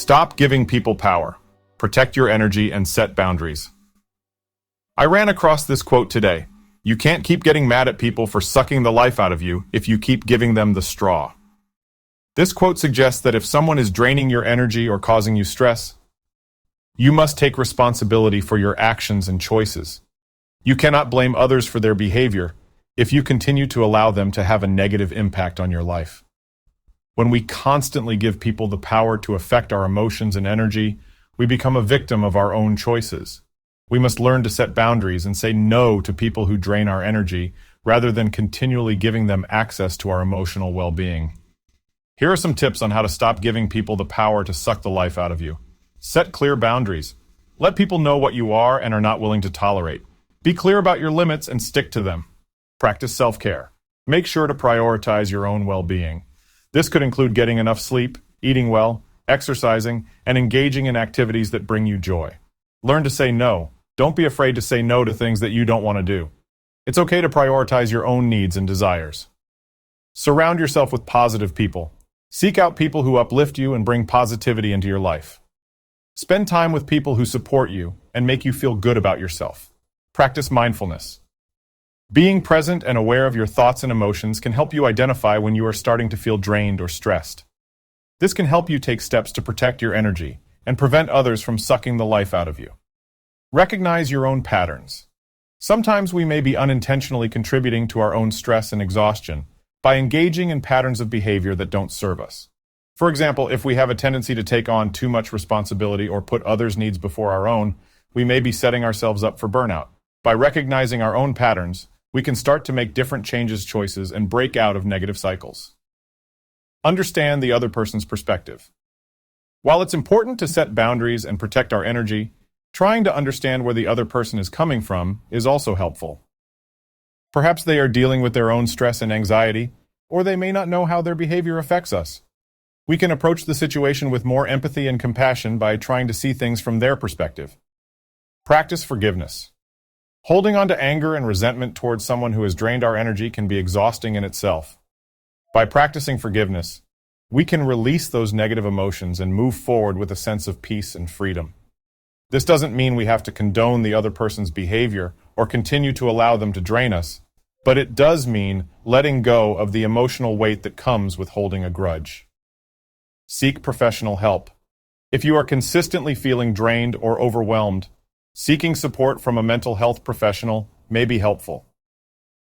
Stop giving people power. Protect your energy and set boundaries. I ran across this quote today. You can't keep getting mad at people for sucking the life out of you if you keep giving them the straw. This quote suggests that if someone is draining your energy or causing you stress, you must take responsibility for your actions and choices. You cannot blame others for their behavior if you continue to allow them to have a negative impact on your life. When we constantly give people the power to affect our emotions and energy, we become a victim of our own choices. We must learn to set boundaries and say no to people who drain our energy, rather than continually giving them access to our emotional well-being. Here are some tips on how to stop giving people the power to suck the life out of you. Set clear boundaries. Let people know what you are and are not willing to tolerate. Be clear about your limits and stick to them. Practice self-care. Make sure to prioritize your own well-being. This could include getting enough sleep, eating well, exercising, and engaging in activities that bring you joy. Learn to say no. Don't be afraid to say no to things that you don't want to do. It's okay to prioritize your own needs and desires. Surround yourself with positive people. Seek out people who uplift you and bring positivity into your life. Spend time with people who support you and make you feel good about yourself. Practice mindfulness. Being present and aware of your thoughts and emotions can help you identify when you are starting to feel drained or stressed. This can help you take steps to protect your energy and prevent others from sucking the life out of you. Recognize your own patterns. Sometimes we may be unintentionally contributing to our own stress and exhaustion by engaging in patterns of behavior that don't serve us. For example, if we have a tendency to take on too much responsibility or put others' needs before our own, we may be setting ourselves up for burnout. By recognizing our own patterns, we can start to make different choices and break out of negative cycles. Understand the other person's perspective. While it's important to set boundaries and protect our energy, trying to understand where the other person is coming from is also helpful. Perhaps they are dealing with their own stress and anxiety, or they may not know how their behavior affects us. We can approach the situation with more empathy and compassion by trying to see things from their perspective. Practice forgiveness. Holding on to anger and resentment towards someone who has drained our energy can be exhausting in itself. By practicing forgiveness, we can release those negative emotions and move forward with a sense of peace and freedom. This doesn't mean we have to condone the other person's behavior or continue to allow them to drain us, but it does mean letting go of the emotional weight that comes with holding a grudge. Seek professional help. If you are consistently feeling drained or overwhelmed, seeking support from a mental health professional may be helpful.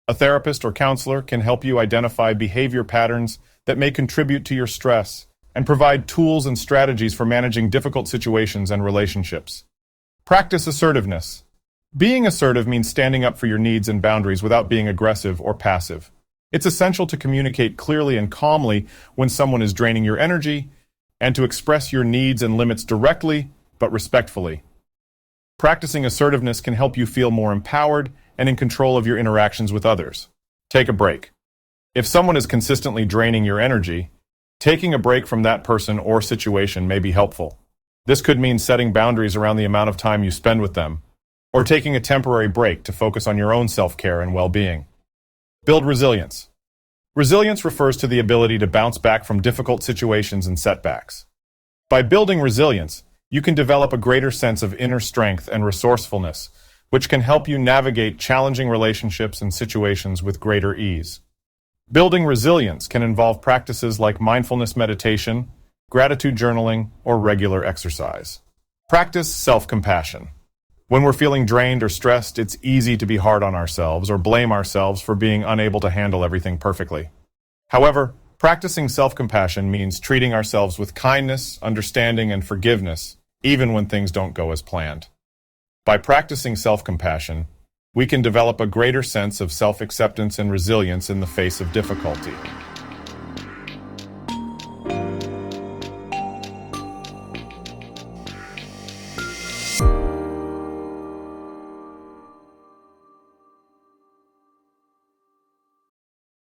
A therapist or counselor can help you identify behavior patterns that may contribute to your stress and provide tools and strategies for managing difficult situations and relationships. Practice assertiveness. Being assertive means standing up for your needs and boundaries without being aggressive or passive. It's essential to communicate clearly and calmly when someone is draining your energy, and to express your needs and limits directly but respectfully. Practicing assertiveness can help you feel more empowered and in control of your interactions with others. Take a break. If someone is consistently draining your energy, taking a break from that person or situation may be helpful. This could mean setting boundaries around the amount of time you spend with them, or taking a temporary break to focus on your own self-care and well-being. Build resilience. Resilience refers to the ability to bounce back from difficult situations and setbacks. By building resilience, you can develop a greater sense of inner strength and resourcefulness, which can help you navigate challenging relationships and situations with greater ease. Building resilience can involve practices like mindfulness meditation, gratitude journaling, or regular exercise. Practice self-compassion. When we're feeling drained or stressed, it's easy to be hard on ourselves or blame ourselves for being unable to handle everything perfectly. However, practicing self-compassion means treating ourselves with kindness, understanding, and forgiveness, even when things don't go as planned. By practicing self-compassion, we can develop a greater sense of self-acceptance and resilience in the face of difficulty.